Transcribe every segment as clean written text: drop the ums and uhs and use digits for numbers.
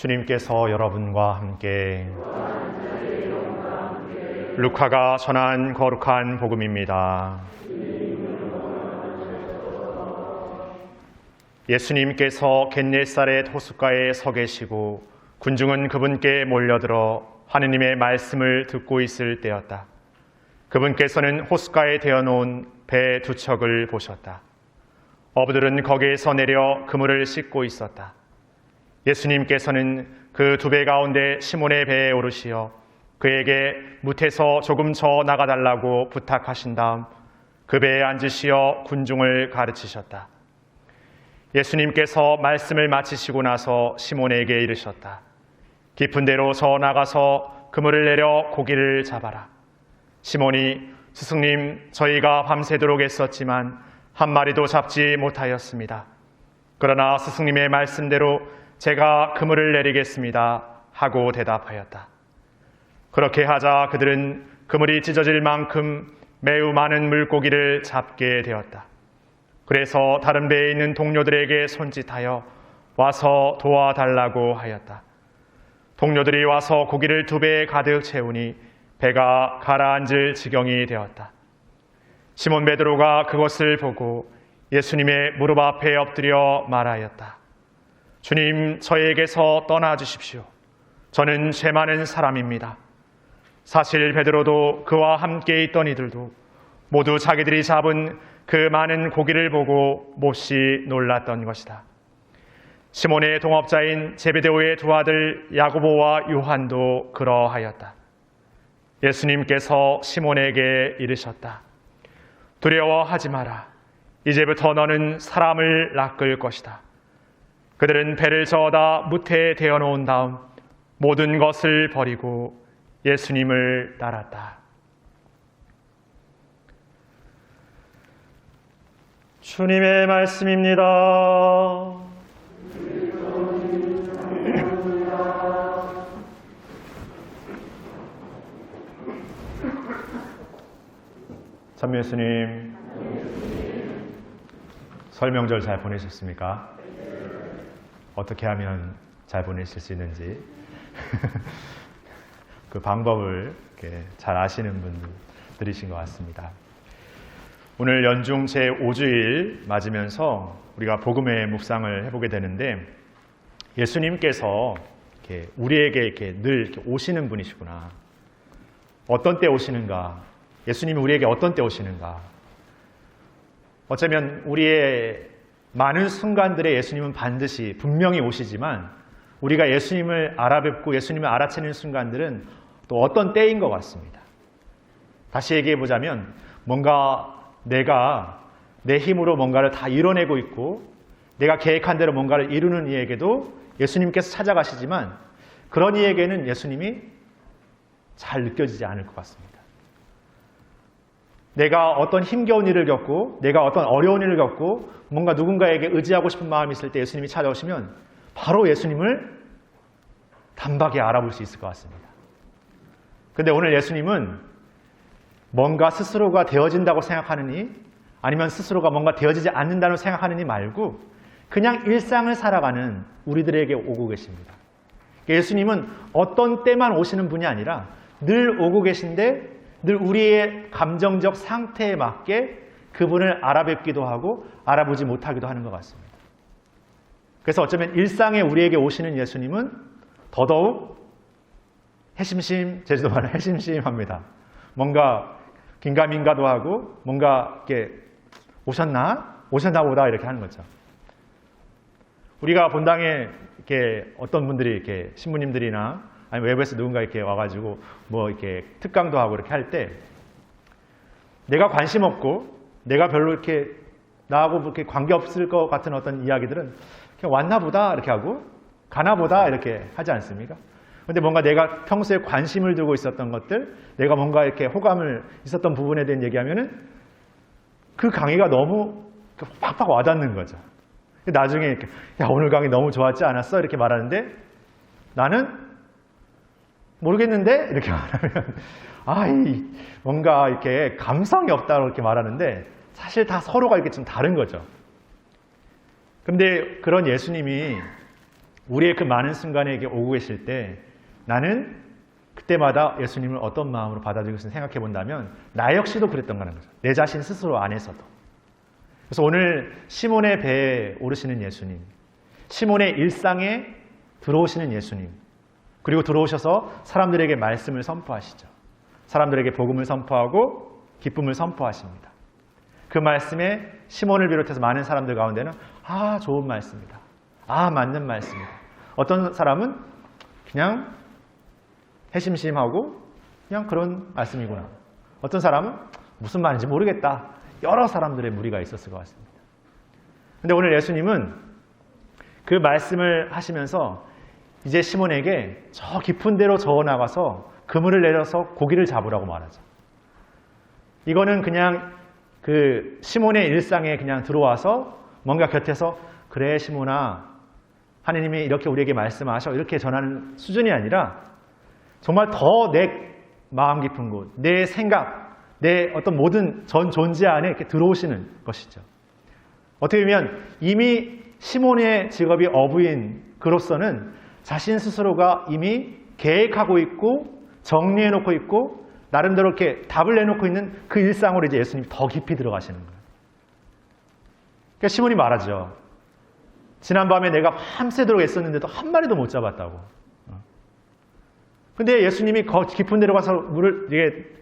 주님께서 여러분과 함께 루카가 전한 거룩한 복음입니다. 예수님께서 겟네사렛 호숫가에 서 계시고 군중은 그분께 몰려들어 하느님의 말씀을 듣고 있을 때였다. 그분께서는 호숫가에 대어놓은 배 두 척을 보셨다. 어부들은 거기에서 내려 그물을 씻고 있었다. 예수님께서는 그 두 배 가운데 시몬의 배에 오르시어 그에게 무태서 조금 저 나가달라고 부탁하신 다음 그 배에 앉으시어 군중을 가르치셨다. 예수님께서 말씀을 마치시고 나서 시몬에게 이르셨다. 깊은 데로 저 나가서 그물을 내려 고기를 잡아라. 시몬이 스승님, 저희가 밤새도록 애썼지만 한 마리도 잡지 못하였습니다. 그러나 스승님의 말씀대로 제가 그물을 내리겠습니다 하고 대답하였다. 그렇게 하자 그들은 그물이 찢어질 만큼 매우 많은 물고기를 잡게 되었다. 그래서 다른 배에 있는 동료들에게 손짓하여 와서 도와달라고 하였다. 동료들이 와서 고기를 두 배에 가득 채우니 배가 가라앉을 지경이 되었다. 시몬 베드로가 그것을 보고 예수님의 무릎 앞에 엎드려 말하였다. 주님, 저에게서 떠나 주십시오. 저는 죄 많은 사람입니다. 사실 베드로도 그와 함께 있던 이들도 모두 자기들이 잡은 그 많은 고기를 보고 몹시 놀랐던 것이다. 시몬의 동업자인 제베데오의 두 아들 야고보와 요한도 그러하였다. 예수님께서 시몬에게 이르셨다. 두려워하지 마라. 이제부터 너는 사람을 낚을 것이다. 그들은 배를 저어다 무태에 대어놓은 다음 모든 것을 버리고 예수님을 따랐다. 주님의 말씀입니다. 참미 예수님, 설 명절 잘 보내셨습니까? 어떻게 하면 잘 보내실 수 있는지 그 방법을 이렇게 잘 아시는 분들이신 것 같습니다. 오늘 연중 제5주일 맞으면서 우리가 복음의 묵상을 해보게 되는데 예수님께서 이렇게 우리에게 이렇게 늘 이렇게 오시는 분이시구나. 어떤 때 오시는가? 예수님이 우리에게 어떤 때 오시는가? 어쩌면 우리의 많은 순간들에 예수님은 반드시 분명히 오시지만 우리가 예수님을 알아뵙고 예수님을 알아채는 순간들은 또 어떤 때인 것 같습니다. 다시 얘기해 보자면 뭔가 내가 내 힘으로 뭔가를 다 이뤄내고 있고 내가 계획한 대로 뭔가를 이루는 이에게도 예수님께서 찾아가시지만 그런 이에게는 예수님이 잘 느껴지지 않을 것 같습니다. 내가 어떤 힘겨운 일을 겪고 내가 어떤 어려운 일을 겪고 뭔가 누군가에게 의지하고 싶은 마음이 있을 때 예수님이 찾아오시면 바로 예수님을 단박에 알아볼 수 있을 것 같습니다. 그런데 오늘 예수님은 뭔가 스스로가 되어진다고 생각하느니 아니면 스스로가 뭔가 되어지지 않는다고 생각하느니 말고 그냥 일상을 살아가는 우리들에게 오고 계십니다. 예수님은 어떤 때만 오시는 분이 아니라 늘 오고 계신데 늘 우리의 감정적 상태에 맞게 그분을 알아뵙기도 하고 알아보지 못하기도 하는 것 같습니다. 그래서 어쩌면 일상에 우리에게 오시는 예수님은 더더욱 제주도 말로 해심심합니다. 뭔가 긴가민가도 하고 뭔가 이렇게 오셨나 보다 이렇게 하는 거죠. 우리가 본당에 이렇게 어떤 분들이 이렇게 신부님들이나 아니면 외부에서 누군가 이렇게 와가지고 뭐 이렇게 특강도 하고 이렇게 할 때 내가 관심 없고 내가 별로 이렇게 나하고 그렇게 관계 없을 것 같은 어떤 이야기들은 그냥 왔나 보다 이렇게 하고 가나 보다 이렇게 하지 않습니까? 그런데 뭔가 내가 평소에 관심을 두고 있었던 것들, 내가 뭔가 이렇게 호감을 있었던 부분에 대한 얘기하면은 그 강의가 너무 팍팍 와닿는 거죠. 나중에 이렇게 야 오늘 강의 너무 좋았지 않았어? 이렇게 말하는데 나는 모르겠는데 이렇게 말하면 뭔가 이렇게 감성이 없다고 이렇게 말하는데 사실 다 서로가 이렇게 좀 다른 거죠. 그런데 그런 예수님이 우리의 그 많은 순간에 오고 계실 때 나는 그때마다 예수님을 어떤 마음으로 받아들이고 있는지 생각해 본다면 나 역시도 그랬던 거라는 거죠. 내 자신 스스로 안에서도. 그래서 오늘 시몬의 배에 오르시는 예수님, 시몬의 일상에 들어오시는 예수님, 그리고 들어오셔서 사람들에게 말씀을 선포하시죠. 사람들에게 복음을 선포하고 기쁨을 선포하십니다. 그 말씀에 시몬을 비롯해서 많은 사람들 가운데는 좋은 말씀이다. 맞는 말씀이다. 어떤 사람은 그냥 해심심하고 그냥 그런 말씀이구나. 어떤 사람은 무슨 말인지 모르겠다. 여러 사람들의 무리가 있었을 것 같습니다. 근데 오늘 예수님은 그 말씀을 하시면서 이제 시몬에게 저 깊은 데로 저어나가서 그물을 내려서 고기를 잡으라고 말하죠. 이거는 그냥 그 시몬의 일상에 그냥 들어와서 뭔가 곁에서 그래 시몬아 하느님이 이렇게 우리에게 말씀하셔 이렇게 전하는 수준이 아니라 정말 더 내 마음 깊은 곳, 내 생각, 내 어떤 모든 전 존재 안에 이렇게 들어오시는 것이죠. 어떻게 보면 이미 시몬의 직업이 어부인 그로서는 자신 스스로가 이미 계획하고 있고 정리해놓고 있고 나름대로 이렇게 답을 내놓고 있는 그 일상으로 이제 예수님이 더 깊이 들어가시는 거예요. 그러니까 시몬이 말하죠. 지난밤에 내가 밤새도록 애썼는데도 한 마리도 못 잡았다고. 근데 예수님이 깊은 데로 가서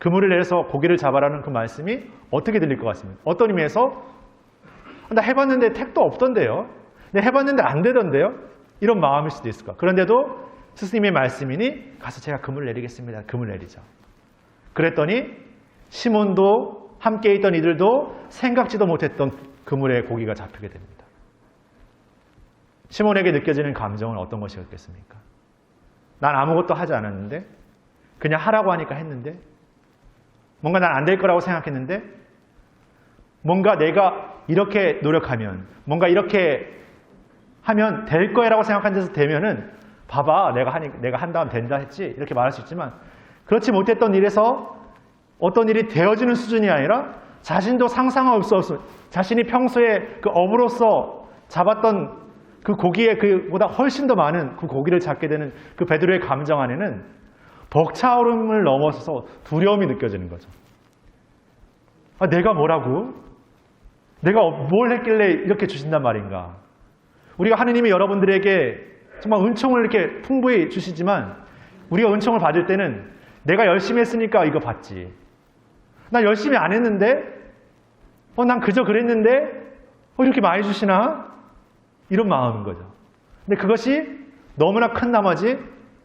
그물을 내려서 고기를 잡아라는 그 말씀이 어떻게 들릴 것 같습니까? 어떤 의미에서 나 해봤는데 택도 없던데요. 내가 해봤는데 안 되던데요. 이런 마음일 수도 있을까. 그런데도 스승님의 말씀이니 가서 제가 그물을 내리겠습니다. 그물 내리죠. 그랬더니 시몬도 함께 있던 이들도 생각지도 못했던 그물에 고기가 잡히게 됩니다. 시몬에게 느껴지는 감정은 어떤 것이었겠습니까? 난 아무것도 하지 않았는데 그냥 하라고 하니까 했는데 뭔가 난 안 될 거라고 생각했는데 뭔가 내가 이렇게 노력하면 뭔가 이렇게 하면 될 거라고 생각한 데서 되면은 봐봐 내가 한다면 된다 했지 이렇게 말할 수 있지만 그렇지 못했던 일에서 어떤 일이 되어지는 수준이 아니라 자신도 상상할 수 없어 자신이 평소에 그 어부로서 잡았던 그 고기에 그보다 훨씬 더 많은 그 고기를 잡게 되는 그 베드로의 감정 안에는 벅차오름을 넘어서서 두려움이 느껴지는 거죠. 내가 뭐라고? 내가 뭘 했길래 이렇게 주신단 말인가? 우리가 하느님이 여러분들에게 정말 은총을 이렇게 풍부히 주시지만 우리가 은총을 받을 때는 내가 열심히 했으니까 이거 받지. 나 열심히 안 했는데? 난 그저 그랬는데? 이렇게 많이 주시나? 이런 마음인 거죠. 근데 그것이 너무나 큰 나머지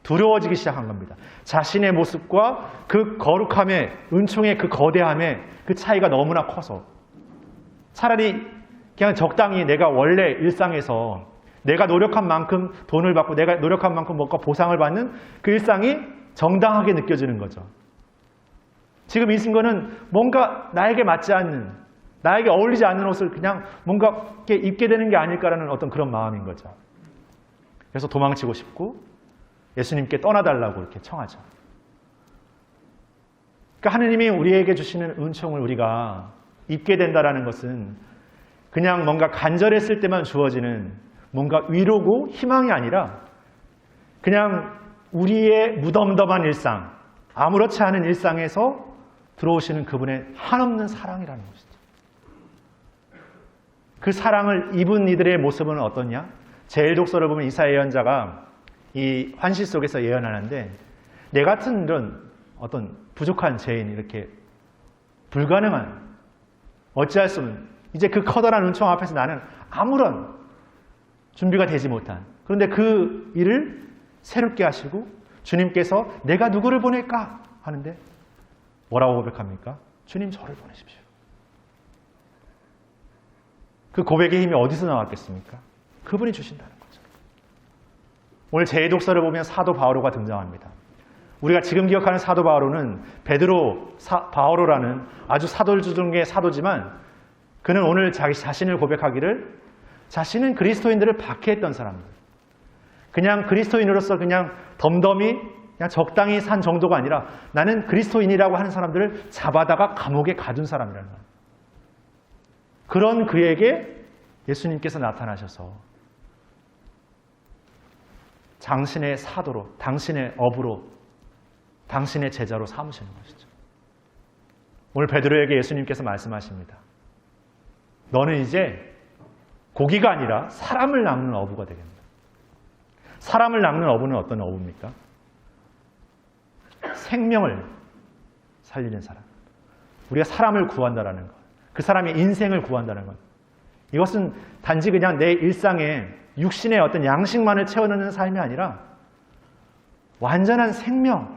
두려워지기 시작한 겁니다. 자신의 모습과 그 거룩함의, 은총의 그 거대함의 그 차이가 너무나 커서 차라리 그냥 적당히 내가 원래 일상에서 내가 노력한 만큼 돈을 받고 내가 노력한 만큼 뭔가 보상을 받는 그 일상이 정당하게 느껴지는 거죠. 지금 이 친구는 뭔가 나에게 맞지 않는 나에게 어울리지 않는 옷을 그냥 뭔가 이렇게 입게 되는 게 아닐까라는 어떤 그런 마음인 거죠. 그래서 도망치고 싶고 예수님께 떠나달라고 이렇게 청하죠. 그러니까 하느님이 우리에게 주시는 은총을 우리가 입게 된다는 것은 그냥 뭔가 간절했을 때만 주어지는 뭔가 위로고 희망이 아니라 그냥 우리의 무덤덤한 일상, 아무렇지 않은 일상에서 들어오시는 그분의 한없는 사랑이라는 것이죠. 그 사랑을 입은 이들의 모습은 어떠냐? 제1독서를 보면 이사야 예언자가 이 환시 속에서 예언하는데 내 같은 이런 어떤 부족한 죄인 이렇게 불가능한 어찌할 수 없는 이제 그 커다란 은총 앞에서 나는 아무런 준비가 되지 못한 그런데 그 일을 새롭게 하시고 주님께서 내가 누구를 보낼까 하는데 뭐라고 고백합니까? 주님 저를 보내십시오. 그 고백의 힘이 어디서 나왔겠습니까? 그분이 주신다는 거죠. 오늘 제2독서를 보면 사도 바오로가 등장합니다. 우리가 지금 기억하는 사도 바오로는 베드로 바오로라는 아주 사도 중의 사도지만 그는 오늘 자기 자신을 고백하기를 자신은 그리스도인들을 박해했던 사람들. 그냥 그리스도인으로서 그냥 덤덤히 그냥 적당히 산 정도가 아니라 나는 그리스도인이라고 하는 사람들을 잡아다가 감옥에 가둔 사람이라는 거예요. 그런 그에게 예수님께서 나타나셔서 당신의 사도로, 당신의 업으로, 당신의 제자로 삼으시는 것이죠. 오늘 베드로에게 예수님께서 말씀하십니다. 너는 이제 고기가 아니라 사람을 낚는 어부가 되겠다. 사람을 낚는 어부는 어떤 어부입니까? 생명을 살리는 사람. 우리가 사람을 구한다라는 것. 그 사람의 인생을 구한다는 것. 이것은 단지 그냥 내 일상에 육신의 어떤 양식만을 채워넣는 삶이 아니라 완전한 생명,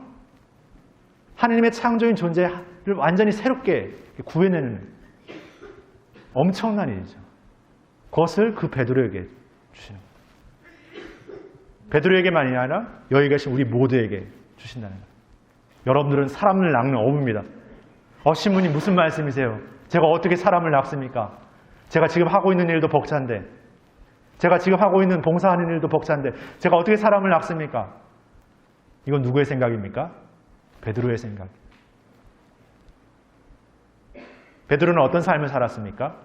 하느님의 창조인 존재를 완전히 새롭게 구해내는 엄청난 일이죠. 그것을 그 베드로에게 주시는 거예요. 베드로에게만이 아니라 여기 계신 우리 모두에게 주신다는 거예요. 여러분들은 사람을 낚는 어부입니다. 신부님 무슨 말씀이세요? 제가 어떻게 사람을 낚습니까? 제가 지금 하고 있는 일도 벅찬데, 제가 지금 하고 있는 봉사하는 일도 벅찬데 제가 어떻게 사람을 낚습니까? 이건 누구의 생각입니까? 베드로의 생각. 베드로는 어떤 삶을 살았습니까?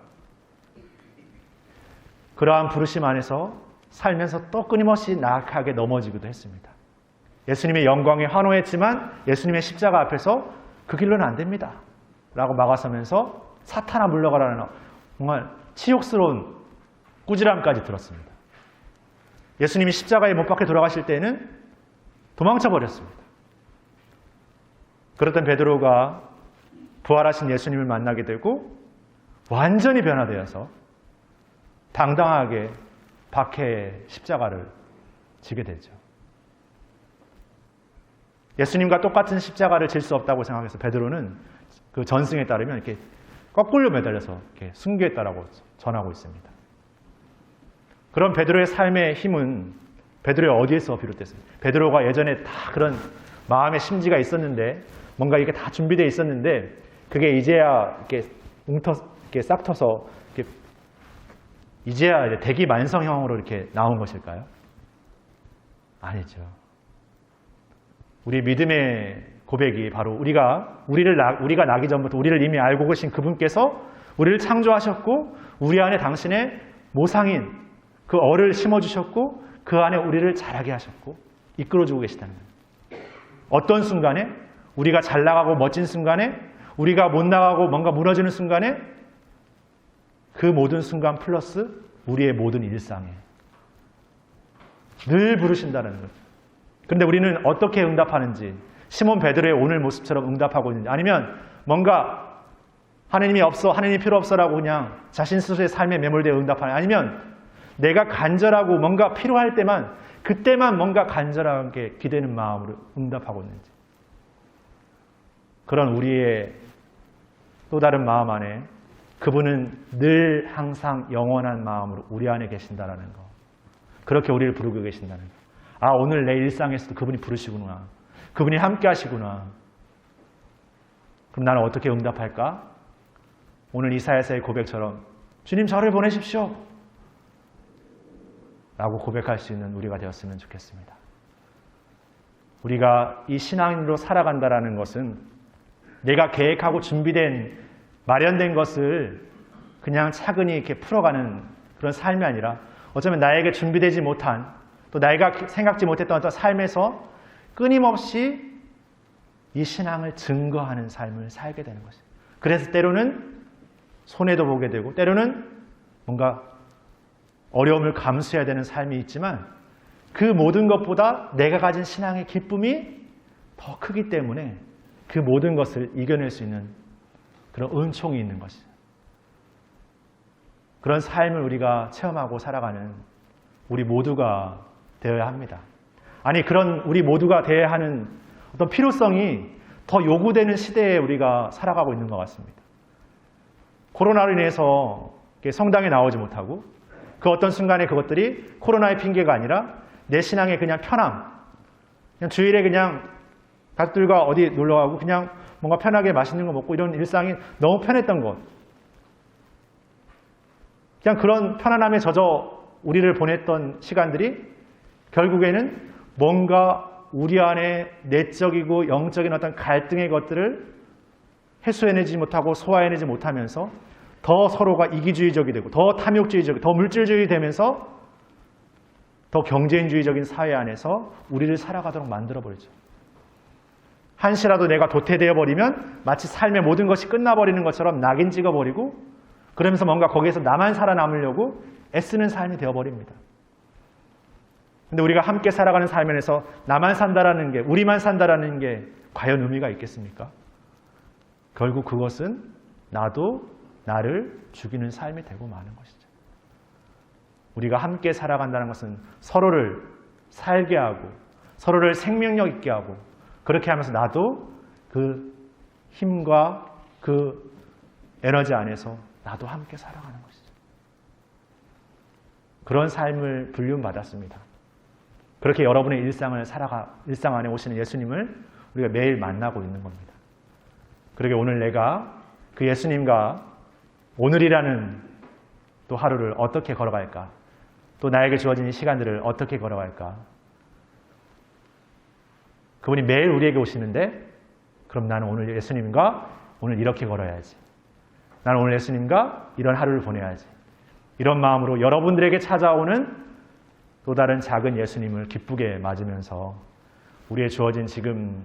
그러한 부르심 안에서 살면서 또 끊임없이 나약하게 넘어지기도 했습니다. 예수님의 영광에 환호했지만 예수님의 십자가 앞에서 그 길로는 안 됩니다 라고 막아서면서 사탄아 물러가라는 정말 치욕스러운 꾸지람까지 들었습니다. 예수님이 십자가에 못 박혀 돌아가실 때에는 도망쳐 버렸습니다. 그랬던 베드로가 부활하신 예수님을 만나게 되고 완전히 변화되어서 당당하게 박해의 십자가를 지게 되죠. 예수님과 똑같은 십자가를 질 수 없다고 생각해서 베드로는 그 전승에 따르면 이렇게 거꾸로 매달려서 이렇게 순교했다라고 전하고 있습니다. 그런 베드로의 삶의 힘은 베드로의 어디에서 비롯됐습니까? 베드로가 예전에 다 그런 마음의 심지가 있었는데 뭔가 이게 다 준비되어 있었는데 그게 이제야 이렇게 싹 터서 이렇게 이제야 이제 대기만성형으로 이렇게 나온 것일까요? 아니죠. 우리 믿음의 고백이 바로 우리가 나기 전부터 우리를 이미 알고 계신 그분께서 우리를 창조하셨고 우리 안에 당신의 모상인 그 얼을 심어주셨고 그 안에 우리를 자라게 하셨고 이끌어주고 계시다는 거예요. 어떤 순간에 우리가 잘 나가고 멋진 순간에 우리가 못 나가고 뭔가 무너지는 순간에 그 모든 순간 플러스 우리의 모든 일상에 늘 부르신다는 거예요. 그런데 우리는 어떻게 응답하는지 시몬 베드로의 오늘 모습처럼 응답하고 있는지 아니면 뭔가 하나님이 없어, 하나님이 필요 없어라고 그냥 자신 스스로의 삶에 매몰되어 응답하는 아니면 내가 간절하고 뭔가 필요할 때만 그때만 뭔가 간절하게 기대는 마음으로 응답하고 있는지 그런 우리의 또 다른 마음 안에 그분은 늘 항상 영원한 마음으로 우리 안에 계신다라는 거 그렇게 우리를 부르고 계신다는 거 오늘 내 일상에서도 그분이 부르시구나 그분이 함께 하시구나 그럼 나는 어떻게 응답할까? 오늘 이사야서의 고백처럼 주님 저를 보내십시오 라고 고백할 수 있는 우리가 되었으면 좋겠습니다. 우리가 이 신앙인으로 살아간다는 것은 내가 계획하고 준비된 마련된 것을 그냥 차근히 이렇게 풀어가는 그런 삶이 아니라 어쩌면 나에게 준비되지 못한 또 나이가 생각지 못했던 어떤 삶에서 끊임없이 이 신앙을 증거하는 삶을 살게 되는 것입니다. 그래서 때로는 손해도 보게 되고 때로는 뭔가 어려움을 감수해야 되는 삶이 있지만 그 모든 것보다 내가 가진 신앙의 기쁨이 더 크기 때문에 그 모든 것을 이겨낼 수 있는 그런 은총이 있는 것이죠. 그런 삶을 우리가 체험하고 살아가는 우리 모두가 되어야 합니다. 아니 그런 우리 모두가 되어야 하는 어떤 필요성이 더 요구되는 시대에 우리가 살아가고 있는 것 같습니다. 코로나로 인해서 성당에 나오지 못하고 그 어떤 순간에 그것들이 코로나의 핑계가 아니라 내 신앙의 그냥 편함 그냥 주일에 그냥 가족들과 어디 놀러가고 그냥 뭔가 편하게 맛있는 거 먹고 이런 일상이 너무 편했던 것 그냥 그런 편안함에 젖어 우리를 보냈던 시간들이 결국에는 뭔가 우리 안에 내적이고 영적인 어떤 갈등의 것들을 해소해내지 못하고 소화해내지 못하면서 더 서로가 이기주의적이 되고 더 탐욕주의적, 더 물질주의 되면서 더 경쟁주의적인 사회 안에서 우리를 살아가도록 만들어버리죠. 한시라도 내가 도태되어 버리면 마치 삶의 모든 것이 끝나버리는 것처럼 낙인 찍어버리고 그러면서 뭔가 거기에서 나만 살아남으려고 애쓰는 삶이 되어버립니다. 근데 우리가 함께 살아가는 삶에서 나만 산다라는 게, 우리만 산다라는 게 과연 의미가 있겠습니까? 결국 그것은 나도 나를 죽이는 삶이 되고 마는 것이죠. 우리가 함께 살아간다는 것은 서로를 살게 하고 서로를 생명력 있게 하고 그렇게 하면서 나도 그 힘과 그 에너지 안에서 나도 함께 살아가는 것이죠. 그런 삶을 불륜받았습니다. 그렇게 여러분의 일상 안에 오시는 예수님을 우리가 매일 만나고 있는 겁니다. 그러게 오늘 내가 그 예수님과 오늘이라는 또 하루를 어떻게 걸어갈까? 또 나에게 주어진 이 시간들을 어떻게 걸어갈까? 그분이 매일 우리에게 오시는데 그럼 나는 오늘 예수님과 오늘 이렇게 걸어야지. 나는 오늘 예수님과 이런 하루를 보내야지. 이런 마음으로 여러분들에게 찾아오는 또 다른 작은 예수님을 기쁘게 맞으면서 우리의 주어진 지금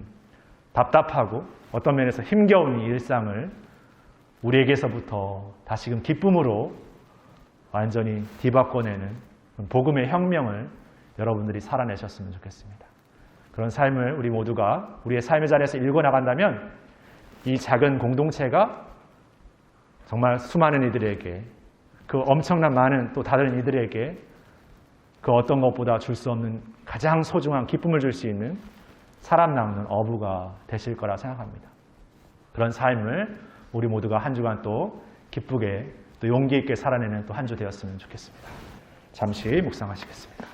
답답하고 어떤 면에서 힘겨운 이 일상을 우리에게서부터 다시금 기쁨으로 완전히 뒤바꿔내는 복음의 혁명을 여러분들이 살아내셨으면 좋겠습니다. 그런 삶을 우리 모두가 우리의 삶의 자리에서 일궈나간다면 이 작은 공동체가 정말 수많은 이들에게 그 엄청난 많은 또 다른 이들에게 그 어떤 것보다 줄 수 없는 가장 소중한 기쁨을 줄 수 있는 사람 낳는 어부가 되실 거라 생각합니다. 그런 삶을 우리 모두가 한 주간 또 기쁘게 또 용기 있게 살아내는 또 한 주 되었으면 좋겠습니다. 잠시 묵상하시겠습니다.